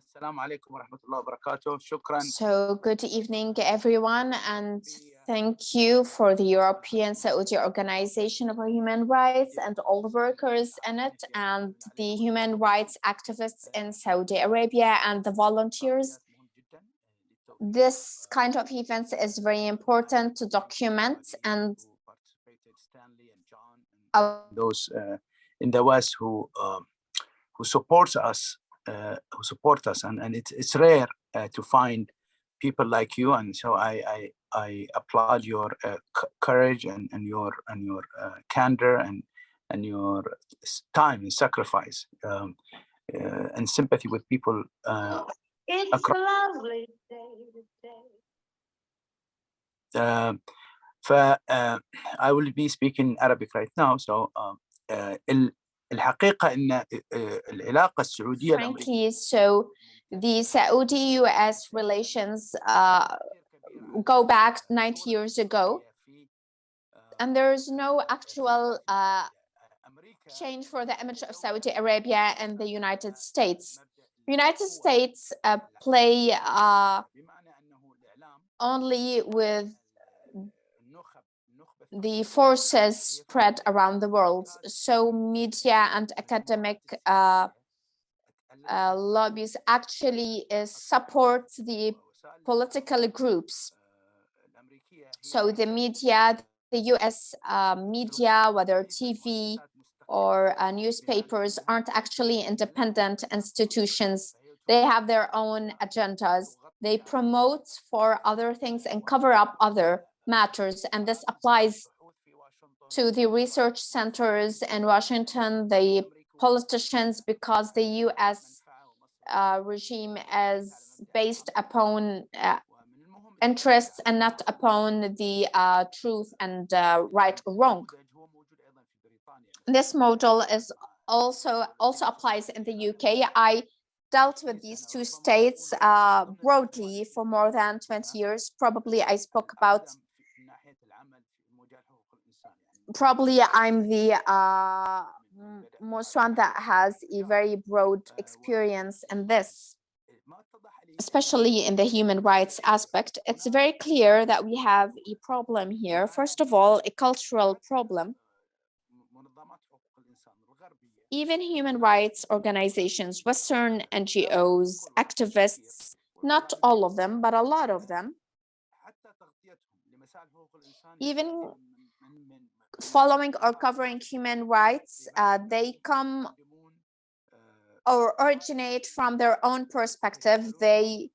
السلام عليكم ورحمة الله وبركاته. شكرا. So good evening, everyone, and thank you for the European Saudi Organization for Human Rights and all the workers in it, and the human rights activists in Saudi Arabia and the volunteers. This kind of events is very important to document, and those in the West who support us, and it's rare to find people like you, and so I applaud your courage and your candor and your time and sacrifice and sympathy with people. It's a lovely day today. I will be speaking Arabic right now. So الحقيقة إن العلاقة السعودية frankly, so the Saudi-US relations go back 90 years ago, and there is no actual change for the image of Saudi Arabia and the United States. United States play only with the forces spread around the world. So media and academic lobbies actually support the political groups. So the media, the US media, whether TV or newspapers, aren't actually independent institutions. They have their own agendas. They promote for other things and cover up other matters. And this applies to the research centers in Washington, the politicians, because the US regime is based upon interests and not upon the truth and right or wrong. This model is also applies in the UK. I dealt with these two states broadly for more than 20 years. Probably I'm the most one that has a very broad experience in this, especially in the human rights aspect. It's very clear that we have a problem here. First of all, a cultural problem. Even human rights organizations, Western NGOs, activists, not all of them, but a lot of them, even following or covering human rights, they come or originate from their own perspective. They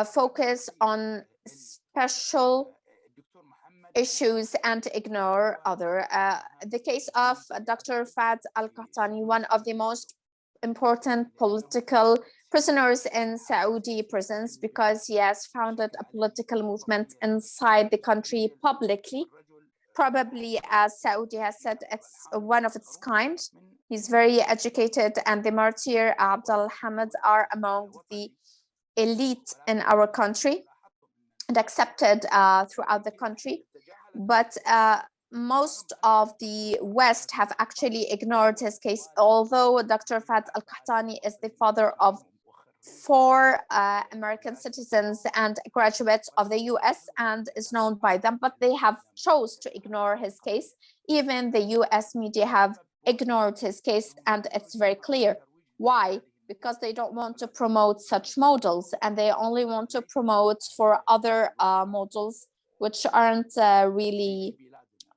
focus on special issues and ignore other. The case of Dr. Fad al-Qahtani, one of the most important political prisoners in Saudi prisons, because he has founded a political movement inside the country publicly. Probably, as Saudi has said, it's one of its kind. He's very educated, and the martyr al-Ahmad are among the elite in our country and accepted throughout the country. But most of the West have actually ignored his case, although Dr. Fad al-Qahtani is the father of 4 American citizens and graduates of the US and is known by them, but they have chose to ignore his case. Even the US media have ignored his case, and it's very clear. Why? Because they don't want to promote such models, and they only want to promote for other models which aren't really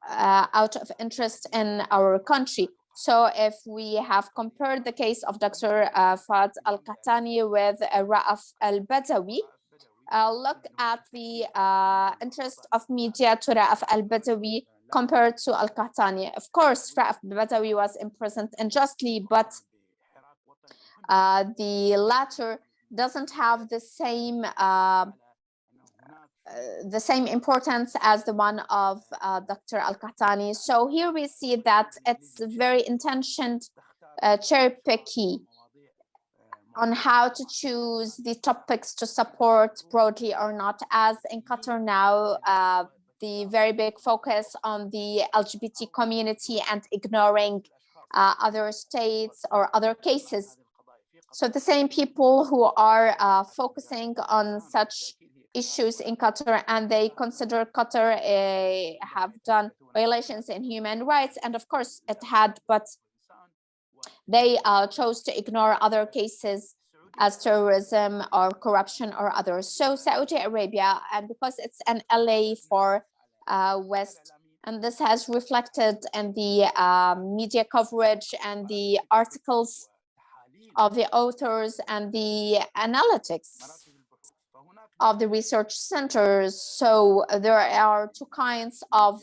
out of interest in our country. So if we have compared the case of Dr. Fad al-Qahtani with Ra'af al-Badawi, look at the interest of media to Ra'af al-Badawi compared to al-Qahtani. Of course, Ra'af al-Badawi was imprisoned unjustly, but the latter doesn't have the same importance as the one of Dr. al-Qahtani. So here we see that it's very intentioned cherry picking on how to choose the topics to support broadly or not, as in Qatar now, the very big focus on the LGBT community and ignoring other states or other cases. So the same people who are focusing on such issues in Qatar, and they consider Qatar have done violations in human rights, and of course it had, but they chose to ignore other cases as terrorism or corruption or others. So Saudi Arabia, and because it's an LA for West, and this has reflected in the media coverage and the articles of the authors and the analytics of the research centers. So there are two kinds of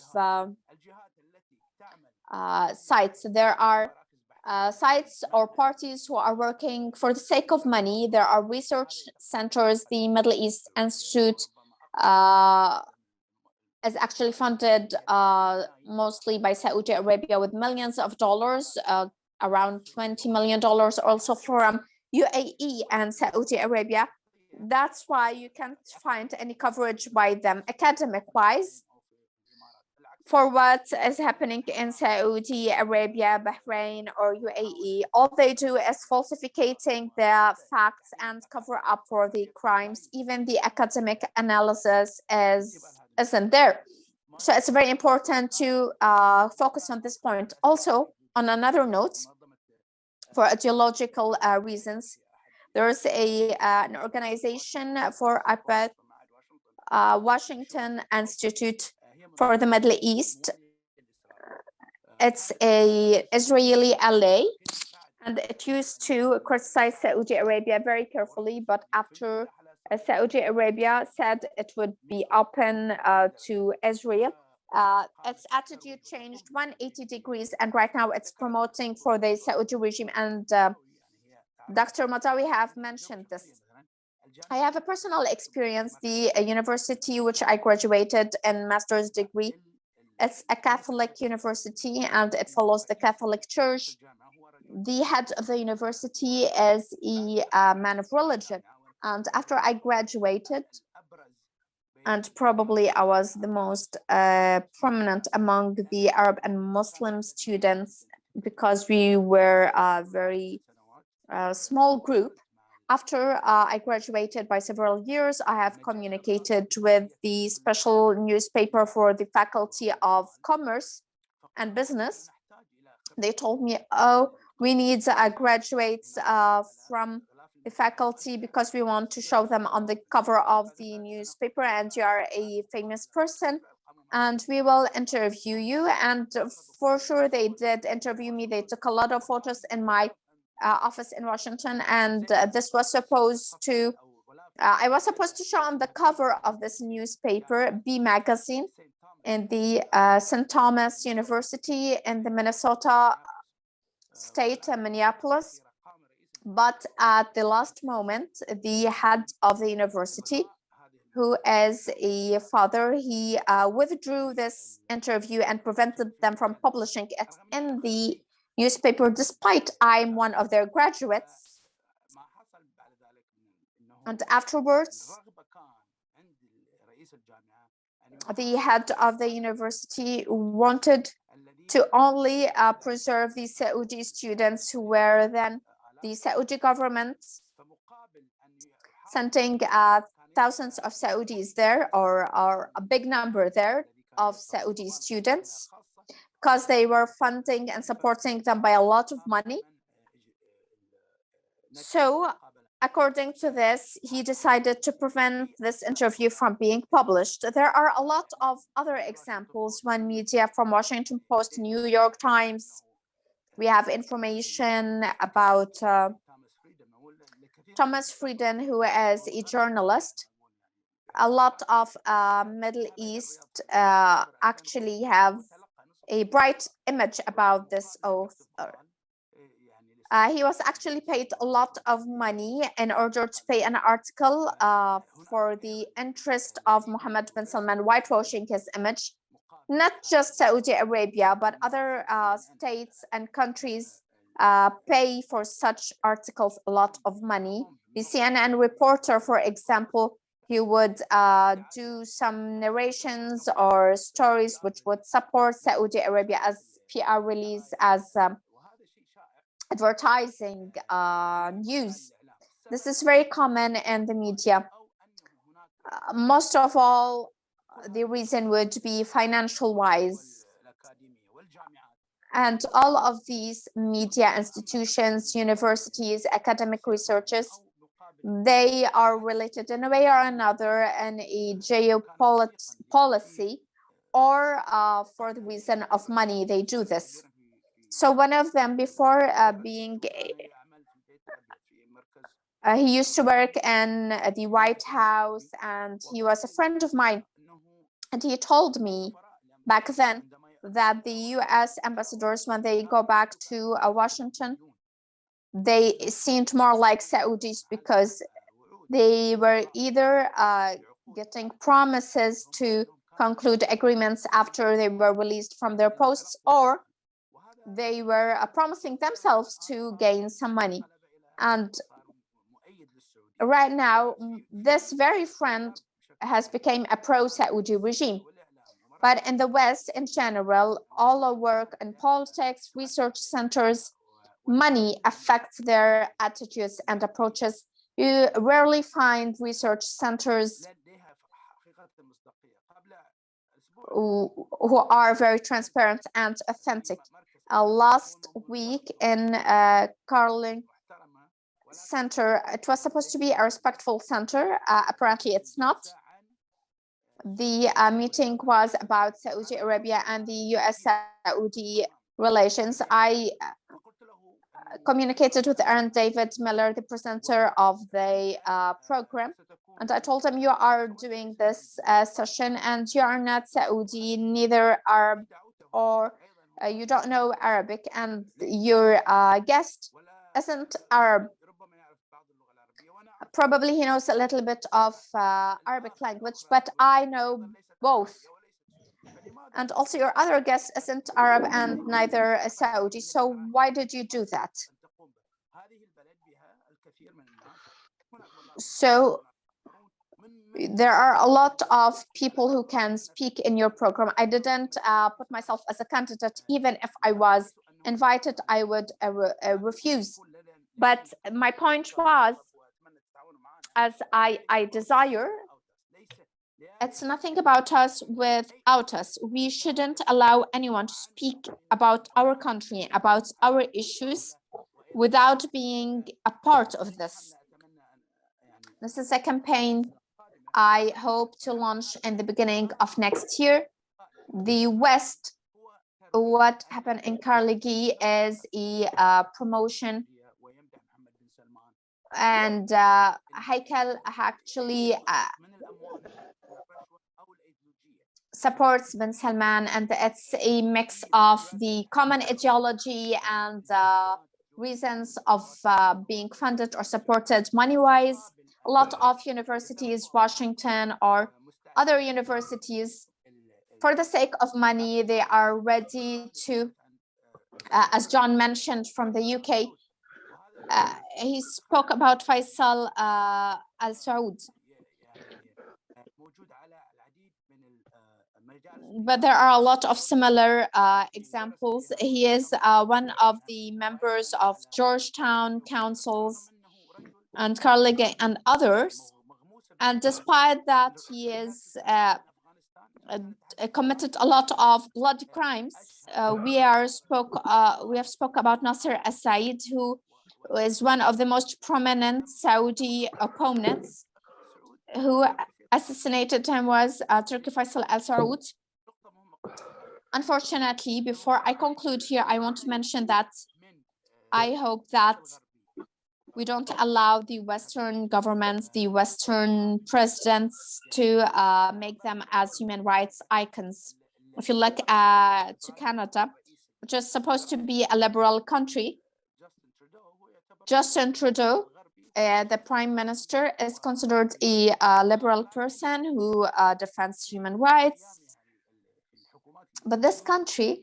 sites. There are sites or parties who are working for the sake of money. There are research centers. The Middle East Institute is actually funded mostly by Saudi Arabia with millions of dollars, around $20 million also from UAE and Saudi Arabia. That's why you can't find any coverage by them academic-wise for what is happening in Saudi Arabia, Bahrain, or UAE. All they do is falsificating the facts and cover up for the crimes. Even the academic analysis isn't there. So it's very important to focus on this point. Also, on another note, for ideological reasons, there's an organization for IPAD, Washington Institute for the Middle East. It's a Israeli LA, and it used to criticize Saudi Arabia very carefully, but after Saudi Arabia said it would be open to Israel, its attitude changed 180 degrees, and right now it's promoting for the Saudi regime, and Dr. Matawi have mentioned this. I have a personal experience. The university which I graduated in master's degree, it's a Catholic university and it follows the Catholic Church. The head of the university is a man of religion. And after I graduated, and probably I was the most prominent among the Arab and Muslim students because we were a very small group. After I graduated by several years, I have communicated with the special newspaper for the Faculty of Commerce and Business. They told me, oh, we need graduates from the faculty because we want to show them on the cover of the newspaper, and you are a famous person and we will interview you. And for sure they did interview me. They took a lot of photos in my office in Washington, and this was supposed to I was supposed to show on the cover of this newspaper, B magazine, in the St. Thomas University in the Minnesota state, Minneapolis. But at the last moment, the head of the university, who is a father, he withdrew this interview and prevented them from publishing it in the newspaper, despite I'm one of their graduates. And afterwards, the head of the university wanted to only preserve the Saudi students who were then the Saudi government sending thousands of Saudis there, or a big number there of Saudi students, because they were funding and supporting them by a lot of money. So according to this, he decided to prevent this interview from being published. There are a lot of other examples when media from Washington Post, New York Times, we have information about Thomas Frieden, who is a journalist. A lot of Middle East actually have a bright image about this author. He was actually paid a lot of money in order to pay an article for the interest of Mohammed bin Salman, whitewashing his image. Not just Saudi Arabia, but other states and countries pay for such articles a lot of money. The CNN reporter, for example, he would do some narrations or stories which would support Saudi Arabia as PR release, as advertising news. This is very common in the media. Most of all, the reason would be financial wise. And all of these media institutions, universities, academic researchers, they are related in a way or another in a geopolicy or for the reason of money, they do this. So one of them, before being he used to work in the White House, and he was a friend of mine. And he told me back then that the US ambassadors, when they go back to Washington, they seemed more like Saudis because they were either getting promises to conclude agreements after they were released from their posts, or they were promising themselves to gain some money. And right now, this very friend has become a pro-Saudi regime. But in the West, in general, all our work in politics, research centers, money affects their attitudes and approaches. You rarely find research centers who are very transparent and authentic. Last week in Carling Center, it was supposed to be a respectful center. Apparently, it's not. The meeting was about Saudi Arabia and the US-Saudi relations. I communicated with Aaron David Miller, the presenter of the program, and I told him, you are doing this session and you are not Saudi, neither Arab, or you don't know Arabic, and your guest isn't Arab. Probably he knows a little bit of Arabic language, but I know both. And also your other guest isn't Arab and neither Saudi. So why did you do that? So there are a lot of people who can speak in your program. I didn't put myself as a candidate. Even if I was invited, I would refuse. But my point was, as I desire, it's nothing about us without us. We shouldn't allow anyone to speak about our country, about our issues, without being a part of this. This is a campaign I hope to launch in the beginning of next year. The West, what happened in Carnegie is a promotion, and Haikal actually supports bin Salman, and it's a mix of the common ideology and reasons of being funded or supported money-wise. A lot of universities, Washington or other universities, for the sake of money, they are ready to, as John mentioned from the UK, he spoke about Faisal al-Saud. But there are a lot of similar examples. He is one of the members of Georgetown councils and Carnegie and others. And despite that, he is committed a lot of bloody crimes. We have spoke about Nasser al-Said, who is one of the most prominent Saudi opponents. Who assassinated him was Turki Faisal al-Saud. Unfortunately, before I conclude here, I want to mention that I hope that we don't allow the Western governments, the Western presidents to make them as human rights icons. If you look to Canada, which is supposed to be a liberal country, Justin Trudeau, the prime minister, is considered a liberal person who defends human rights. But this country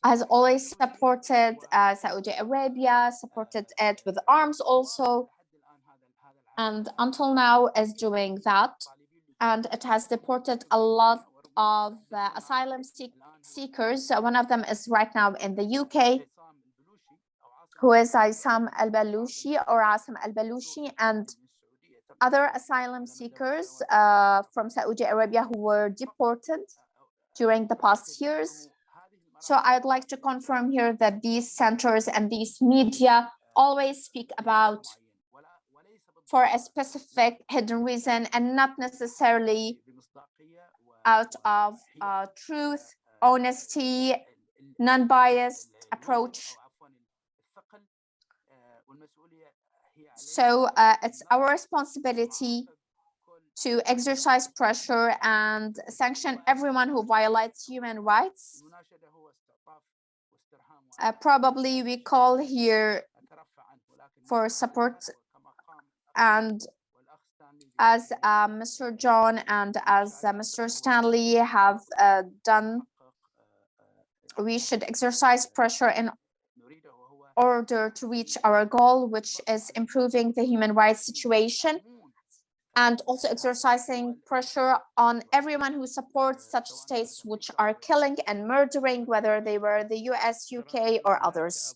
has always supported Saudi Arabia, supported it with arms also, and until now is doing that. And it has deported a lot of asylum seekers. One of them is right now in the UK, who is Aysam al-Balushi or Asim al-Balushi, and other asylum seekers from Saudi Arabia who were deported during the past years. So I'd like to confirm here that these centers and these media always speak about for a specific hidden reason and not necessarily out of truth, honesty, non-biased approach. So it's our responsibility to exercise pressure and sanction everyone who violates human rights. Probably we call here for support, and as Mr. John and as Mr. Stanley have done, we should exercise pressure in order to reach our goal, which is improving the human rights situation, and also exercising pressure on everyone who supports such states which are killing and murdering, whether they were the US, UK, or others.